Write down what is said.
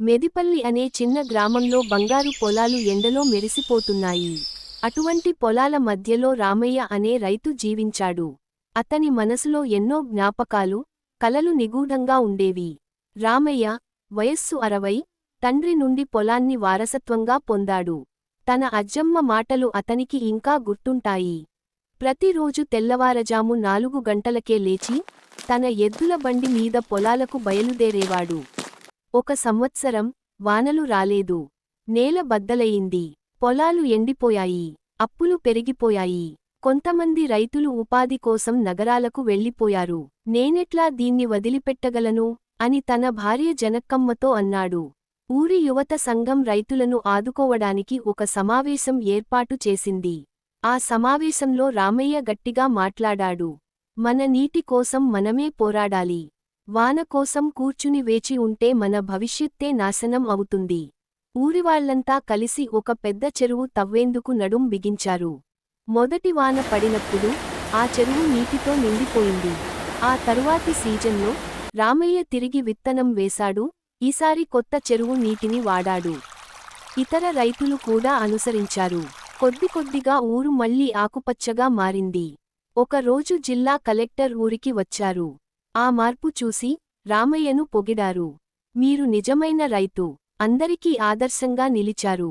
మెదిపల్లి అనే చిన్న గ్రామంలో బంగారు పొలాలు ఎండలో మెరిసిపోతున్నాయి. అటువంటి పొలాల మధ్యలో రామయ్య అనే రైతు జీవించాడు. అతని మనసులో ఎన్నో జ్ఞాపకాలు, కలలు నిగూఢంగా ఉండేవి. రామయ్య, వయస్సు 60, తండ్రి నుండి పొలాన్ని వారసత్వంగా పొందాడు. తన అజ్జమ్మ మాటలు అతనికి ఇంకా గుర్తుంటాయి. ప్రతిరోజు తెల్లవారజాము 4 గంటలకే లేచి, తన ఎద్దుల బండి మీద పొలాలకు బయలుదేరేవాడు. ఒక సంవత్సరం, వానలు రాలేదు. నేల బద్దలయింది. పొలాలు ఎండిపోయాయి. అప్పులు పెరిగిపోయాయి. కొంతమంది రైతులు ఉపాధి కోసం నగరాలకు వెళ్ళిపోయారు. నేనెట్లా దీన్ని వదిలిపెట్టగలను అని తన భార్య జనక్కమ్మతో అన్నాడు. ఊరి యువత సంఘం రైతులను ఆదుకోవడానికి ఒక సమావేశం ఏర్పాటు చేసింది. ఆ సమావేశంలో రామయ్య గట్టిగా మాట్లాడాడు. మన నీటి కోసం మనమే పోరాడాలి. వాన కోసం కూర్చుని వేచి ఉంటే మన భవిష్యత్తే నాశనం అవుతుంది. ఊరివాళ్లంతా కలిసి ఒక పెద్ద చెరువు తవ్వేందుకు నడుం బిగించారు. మొదటి వాన పడినప్పుడు ఆ చెరువు నీటితో నిండిపోయింది. ఆ తరువాతి సీజన్లో రామయ్య తిరిగి విత్తనం వేశాడు. ఈసారి కొత్త చెరువు నీటిని వాడాడు. ఇతర రైతులు కూడా అనుసరించారు. కొద్దికొద్దిగా ఊరు మళ్లీ ఆకుపచ్చగా మారింది. ఒక రోజు జిల్లా కలెక్టర్ ఊరికి వచ్చారు. ఆ మార్పు చూసి రామయ్యను పొగిడారు. మీరు నిజమైన రైతు. అందరికీ ఆదర్శంగా నిలిచారు.